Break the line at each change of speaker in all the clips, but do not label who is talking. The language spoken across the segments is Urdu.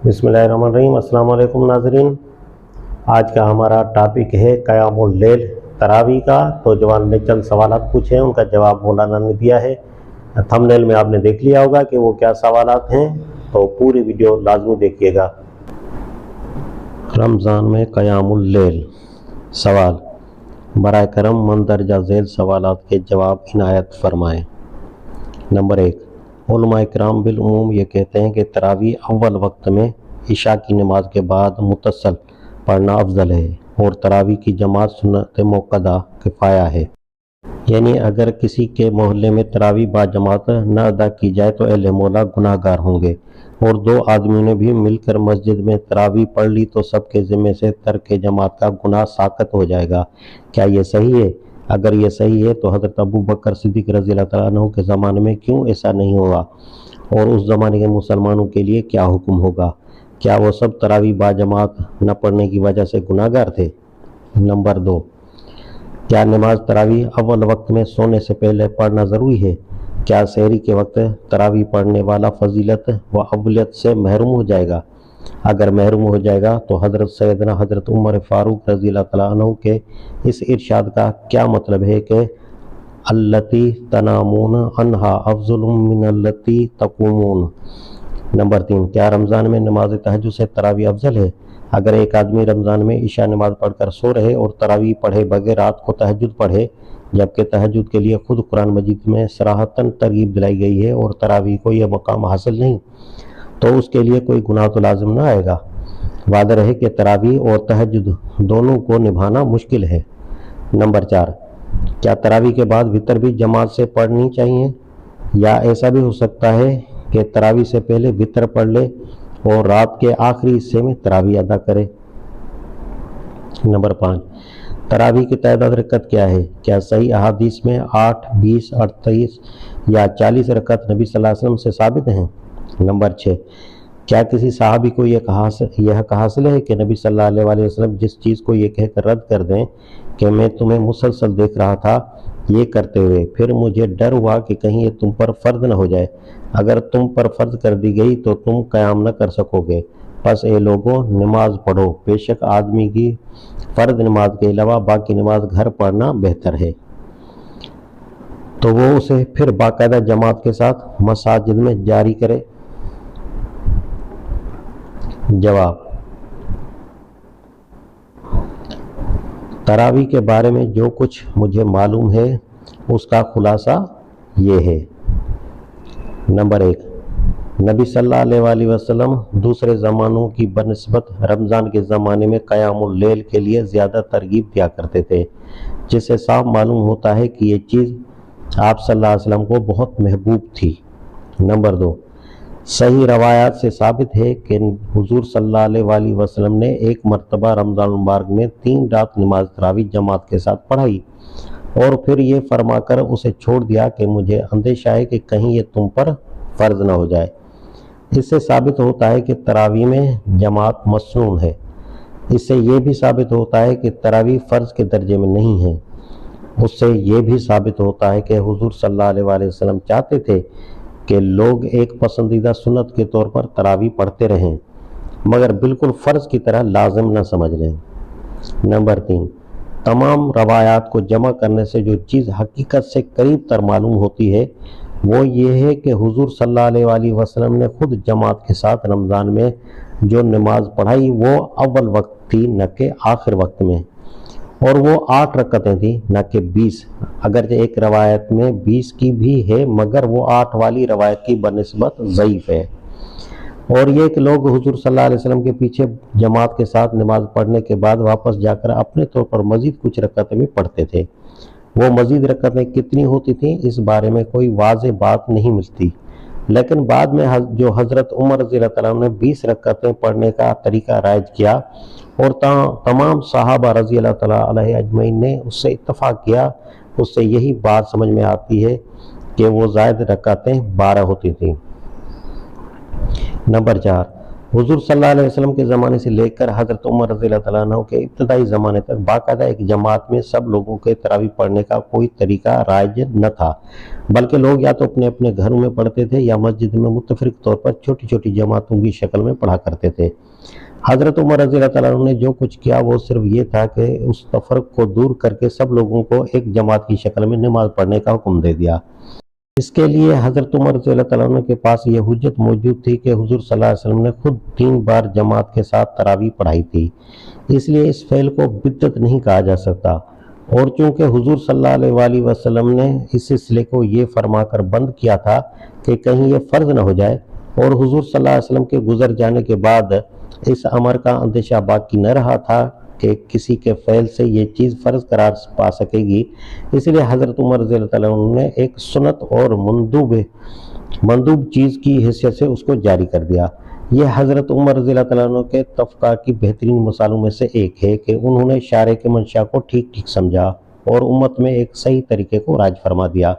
بسم اللہ الرحمن الرحیم۔ السلام علیکم ناظرین، آج کا ہمارا ٹاپک ہے قیام اللیل تراویح کا۔ تو جوان نے چند سوالات پوچھے ہیں، ان کا جواب مولانا نے دیا ہے۔ تھمبنیل میں آپ نے دیکھ لیا ہوگا کہ وہ کیا سوالات ہیں، تو پوری ویڈیو لازمی دیکھیے گا۔ رمضان میں قیام اللیل سوال، برائے کرم مندرجہ ذیل سوالات کے جواب عنایت فرمائیں۔ نمبر 1، علماء کرام بالعموم یہ کہتے ہیں کہ تراویح اول وقت میں عشاء کی نماز کے بعد متصل پڑھنا افضل ہے، اور تراویح کی جماعت سنت موقدہ کفایہ ہے۔ یعنی اگر کسی کے محلے میں تراویح با جماعت نہ ادا کی جائے تو اہل محلہ گناہ گار ہوں گے، اور دو آدمیوں نے بھی مل کر مسجد میں تراویح پڑھ لی تو سب کے ذمے سے ترک جماعت کا گناہ ساقط ہو جائے گا۔ کیا یہ صحیح ہے؟ اگر یہ صحیح ہے تو حضرت ابو بکر صدیق رضی اللہ تعالیٰ عنہ کے زمانے میں کیوں ایسا نہیں ہوا، اور اس زمانے کے مسلمانوں کے لیے کیا حکم ہوگا؟ کیا وہ سب تراویح با جماعت نہ پڑھنے کی وجہ سے گناہ گار تھے؟ نمبر 2، کیا نماز تراویح اول وقت میں سونے سے پہلے پڑھنا ضروری ہے؟ کیا سحری کے وقت تراویح پڑھنے والا فضیلت و اولت سے محروم ہو جائے گا؟ اگر محروم ہو جائے گا تو حضرت سیدنا حضرت عمر فاروق رضی اللہ تعالیٰ عنہ کے اس ارشاد کا کیا مطلب ہے کہ التی تنامون عنہا افضل من التی تقومون؟ نمبر 3، کیا رمضان میں نماز تہجد سے تراویح افضل ہے؟ اگر ایک آدمی رمضان میں عشاء نماز پڑھ کر سو رہے اور تراویح پڑھے بغیر رات کو تہجد پڑھے، جبکہ تہجد کے لیے خود قرآن مجید میں صراحتاً ترغیب دلائی گئی ہے اور تراویح کو یہ مقام حاصل نہیں، تو اس کے لیے کوئی گناہ تو لازم نہ آئے گا۔ واضح ہے کہ تراویح اور تہجد دونوں کو نبھانا مشکل ہے۔ نمبر 4، کیا تراویح کے بعد وتر بھی جماعت سے پڑھنی چاہیے، یا ایسا بھی ہو سکتا ہے کہ تراویح سے پہلے وتر پڑھ لے اور رات کے آخری حصے میں تراویح ادا کرے؟ نمبر 5، تراویح کی تعداد رکعت کیا ہے؟ کیا صحیح احادیث میں 8، 20، 38 یا 40 رکعت نبی صلی اللہ علیہ وسلم سے ثابت ہیں؟ نمبر 6، کیا کسی صحابی کو یہ حق حاصل ہے کہ نبی صلی اللہ علیہ وسلم جس چیز کو یہ کہہ کر رد کر دیں کہ میں تمہیں مسلسل دیکھ رہا تھا یہ کرتے ہوئے، پھر مجھے ڈر ہوا کہ کہیں یہ تم پر فرض نہ ہو جائے، اگر تم پر فرض کر دی گئی تو تم قیام نہ کر سکو گے، پس اے لوگوں نماز پڑھو، بے شک آدمی کی فرض نماز کے علاوہ باقی نماز گھر پڑھنا بہتر ہے، تو وہ اسے پھر باقاعدہ جماعت کے ساتھ مساجد میں جاری کرے۔ جواب، تراویح کے بارے میں جو کچھ مجھے معلوم ہے اس کا خلاصہ یہ ہے۔ نمبر 1، نبی صلی اللہ علیہ وسلم دوسرے زمانوں کی بنسبت رمضان کے زمانے میں قیام اللیل کے لیے زیادہ ترغیب دیا کرتے تھے، جس سے صاف معلوم ہوتا ہے کہ یہ چیز آپ صلی اللہ علیہ وسلم کو بہت محبوب تھی۔ نمبر 2، صحیح روایات سے ثابت ہے کہ حضور صلی اللہ علیہ وسلم نے ایک مرتبہ رمضان المبارک میں 3 رات نماز تراویح جماعت کے ساتھ پڑھائی، اور پھر یہ فرما کر اسے چھوڑ دیا کہ مجھے اندیشہ ہے کہ کہیں یہ تم پر فرض نہ ہو جائے۔ اس سے ثابت ہوتا ہے کہ تراویح میں جماعت مسنون ہے۔ اس سے یہ بھی ثابت ہوتا ہے کہ تراویح فرض کے درجے میں نہیں ہے۔ اس سے یہ بھی ثابت ہوتا ہے کہ حضور صلی اللہ علیہ وسلم چاہتے تھے کہ لوگ ایک پسندیدہ سنت کے طور پر تراویح پڑھتے رہیں، مگر بالکل فرض کی طرح لازم نہ سمجھ لیں۔ نمبر 3، تمام روایات کو جمع کرنے سے جو چیز حقیقت سے قریب تر معلوم ہوتی ہے وہ یہ ہے کہ حضور صلی اللہ علیہ وسلم نے خود جماعت کے ساتھ رمضان میں جو نماز پڑھائی وہ اول وقت تھی نہ کہ آخر وقت میں، اور وہ 8 رکعتیں تھیں نہ کہ 20، اگرچہ ایک روایت میں 20 کی بھی ہے مگر وہ 8 والی روایت کی بنسبت ضعیف ہے۔ اور یہ کہ لوگ حضور صلی اللہ علیہ وسلم کے پیچھے جماعت کے ساتھ نماز پڑھنے کے بعد واپس جا کر اپنے طور پر مزید کچھ رکعتیں بھی پڑھتے تھے۔ وہ مزید رکعتیں کتنی ہوتی تھیں اس بارے میں کوئی واضح بات نہیں ملتی، لیکن بعد میں جو حضرت عمر رضی اللہ تعالیٰ عنہ نے 20 رکعتیں پڑھنے کا طریقہ رائج کیا اور تمام صحابہ رضی اللہ تعالیٰ علیہ اجمعین نے اس سے اتفاق کیا، اس سے یہی بات سمجھ میں آتی ہے کہ وہ زائد رکعتیں 12 ہوتی تھیں۔ نمبر 4، حضور صلی اللہ علیہ وسلم کے زمانے سے لے کر حضرت عمر رضی اللہ تعالیٰ عنہ کے ابتدائی زمانے تک باقاعدہ ایک جماعت میں سب لوگوں کے تراویح پڑھنے کا کوئی طریقہ رائج نہ تھا، بلکہ لوگ یا تو اپنے اپنے گھروں میں پڑھتے تھے یا مسجد میں متفرق طور پر چھوٹی چھوٹی جماعتوں کی شکل میں پڑھا کرتے تھے۔ حضرت عمر رضی اللہ تعالیٰ عنہ نے جو کچھ کیا وہ صرف یہ تھا کہ اس تفرق کو دور کر کے سب لوگوں کو ایک جماعت کی شکل میں نماز پڑھنے کا حکم دے دیا۔ اس کے لیے حضرت عمر رضی اللہ تعالیٰ عنہ کے پاس یہ حجت موجود تھی کہ حضور صلی اللہ علیہ وسلم نے خود 3 بار جماعت کے ساتھ تراویح پڑھائی تھی، اس لیے اس فعل کو بدعت نہیں کہا جا سکتا۔ اور چونکہ حضور صلی اللہ علیہ وآلہ وسلم نے اس سلسلے کو یہ فرما کر بند کیا تھا کہ کہیں یہ فرض نہ ہو جائے، اور حضور صلی اللہ علیہ وسلم کے گزر جانے کے بعد اس امر کا اندیشہ باقی نہ رہا تھا کہ کسی کے فعل سے یہ چیز فرض قرار پا سکے گی، اس لیے حضرت عمر رضی اللہ تعالیٰ عنہ نے ایک سنت اور مندوب چیز کی حیثیت سے اس کو جاری کر دیا۔ یہ حضرت عمر رضی اللہ تعالیٰ عنہ کے تفقہ کی بہترین مثالوں میں سے ایک ہے کہ انہوں نے شارع کے منشا کو ٹھیک سمجھا اور امت میں ایک صحیح طریقے کو راج فرما دیا۔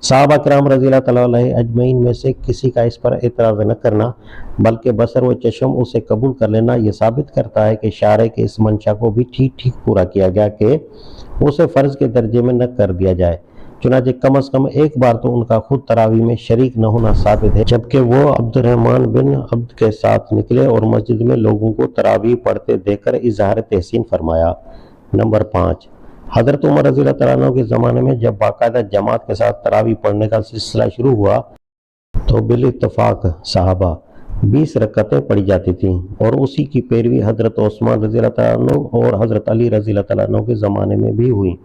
صحابہ کرام رضی اللہ تعالیٰ علیہ اجمعین میں سے کسی کا اس پر اعتراض نہ کرنا بلکہ بصر و چشم اسے قبول کر لینا یہ ثابت کرتا ہے کہ شارع کے اس منشا کو بھی ٹھیک پورا کیا گیا کہ اسے فرض کے درجے میں نہ کر دیا جائے، چنانچہ کم از کم ایک بار تو ان کا خود تراویح میں شریک نہ ہونا ثابت ہے، جبکہ وہ عبد الرحمن بن عبد کے ساتھ نکلے اور مسجد میں لوگوں کو تراویح پڑھتے دیکھ کر اظہار تحسین فرمایا۔ نمبر 5، حضرت عمر رضی اللہ تعالیٰ عنہ کے زمانے میں جب باقاعدہ جماعت کے ساتھ تراویح پڑھنے کا سلسلہ شروع ہوا تو بالاتفاق صحابہ 20 رکعتیں پڑھی جاتی تھیں، اور اسی کی پیروی حضرت عثمان رضی اللہ تعالیٰ عنہ اور حضرت علی رضی اللہ تعالیٰ عنہ کے زمانے میں بھی ہوئی۔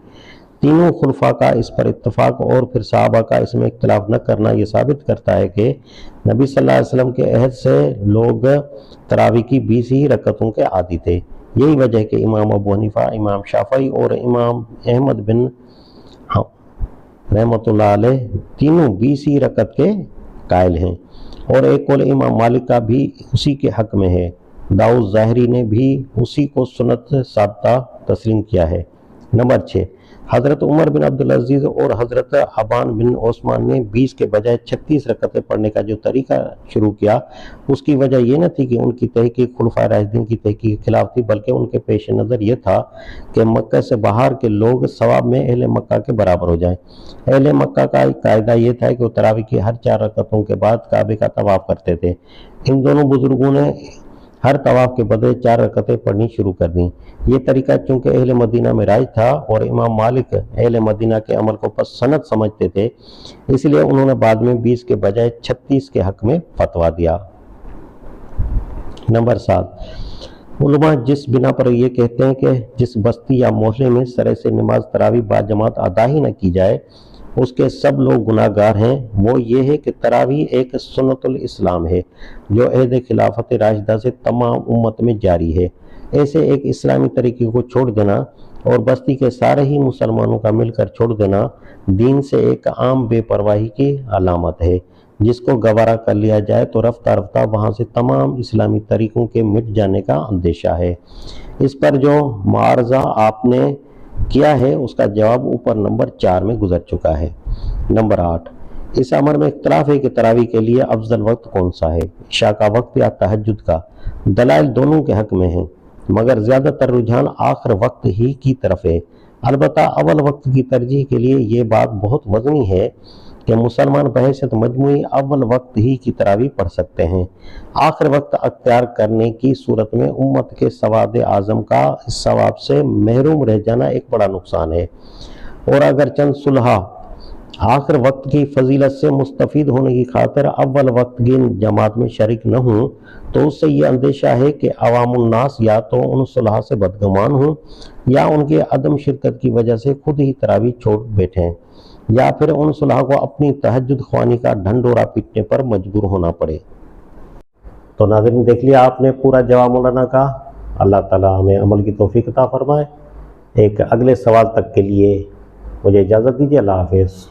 تینوں خلفاء کا اس پر اتفاق اور پھر صحابہ کا اس میں اختلاف نہ کرنا یہ ثابت کرتا ہے کہ نبی صلی اللہ علیہ وسلم کے عہد سے لوگ تراویح کی 20 ہی رکعتوں کے عادی تھے۔ یہی وجہ ہے کہ امام ابو حنیفہ، امام شافعی اور امام احمد بن رحمۃ اللہ علیہ تینوں 20 ہی رکعت کے قائل ہیں، اور ایک قول امام مالک کا بھی اسی کے حق میں ہے۔ داؤد ظاہری نے بھی اسی کو سنت ثابتہ تسلیم کیا ہے۔ نمبر 6، حضرت عمر بن عبدالعزیز اور حضرت ابان بن عثمان نے 20 کے بجائے 36 رکعتیں پڑھنے کا جو طریقہ شروع کیا، اس کی وجہ یہ نہ تھی کہ ان کی تحقیق خلفائے راشدین کی تحقیق کے خلاف تھی، بلکہ ان کے پیش نظر یہ تھا کہ مکہ سے باہر کے لوگ ثواب میں اہل مکہ کے برابر ہو جائیں۔ اہل مکہ کا ایک قاعدہ یہ تھا کہ وہ تراویح کی ہر 4 رکعتوں کے بعد کعبے کا طواف کرتے تھے۔ ان دونوں بزرگوں نے ہر طواف کے بدلے 4 رکعتیں پڑھنی شروع کر دیں۔ یہ طریقہ چونکہ اہل مدینہ میں رائج تھا اور امام مالک اہل مدینہ کے عمل کو پسند سمجھتے تھے، اس لیے انہوں نے بعد میں 20 کے بجائے 36 کے حق میں فتویٰ دیا۔ نمبر 7، علماء جس بنا پر یہ کہتے ہیں کہ جس بستی یا محلے میں سرے سے نماز تراویح باجماعت ادا ہی نہ کی جائے اس کے سب لوگ گناہ گار ہیں، وہ یہ ہے کہ تراویح ایک سنت الاسلام ہے جو عہد خلافت راشدہ سے تمام امت میں جاری ہے۔ ایسے ایک اسلامی طریقے کو چھوڑ دینا اور بستی کے سارے ہی مسلمانوں کا مل کر چھوڑ دینا دین سے ایک عام بے پرواہی کی علامت ہے، جس کو گوارا کر لیا جائے تو رفتہ رفتہ وہاں سے تمام اسلامی طریقوں کے مٹ جانے کا اندیشہ ہے۔ اس پر جو معارضہ آپ نے کیا ہے اس کا جواب اوپر نمبر 4 میں گزر چکا ہے۔ نمبر 8، اس امر میں اختلاف ہے کہ تراویح کے لیے افضل وقت کون سا ہے، عشاء کا وقت یا تہجد کا۔ دلائل دونوں کے حق میں ہیں، مگر زیادہ تر رجحان آخر وقت ہی کی طرف ہے۔ البتہ اول وقت کی ترجیح کے لیے یہ بات بہت وزنی ہے کہ مسلمان بحیثیت مجموعی اول وقت ہی کی تراویح پڑھ سکتے ہیں۔ آخر وقت اختیار کرنے کی صورت میں امت کے سواد اعظم کا اس ثواب سے محروم رہ جانا ایک بڑا نقصان ہے، اور اگر چند صلحاء آخر وقت کی فضیلت سے مستفید ہونے کی خاطر اول وقت کی جماعت میں شریک نہ ہوں تو اس سے یہ اندیشہ ہے کہ عوام الناس یا تو ان صلحاء سے بدگمان ہوں یا ان کے عدم شرکت کی وجہ سے خود ہی تراویح چھوڑ بیٹھیں، یا پھر ان صلحاء کو اپنی تہجد خوانی کا ڈھنڈورا پیٹنے پر مجبور ہونا پڑے۔ تو ناظرین دیکھ لیا آپ نے پورا جواب مولانا کا۔ اللہ تعالیٰ ہمیں عمل کی توفیق عطا فرمائے۔ ایک اگلے سوال تک کے لیے مجھے اجازت دیجیے۔ اللہ حافظ۔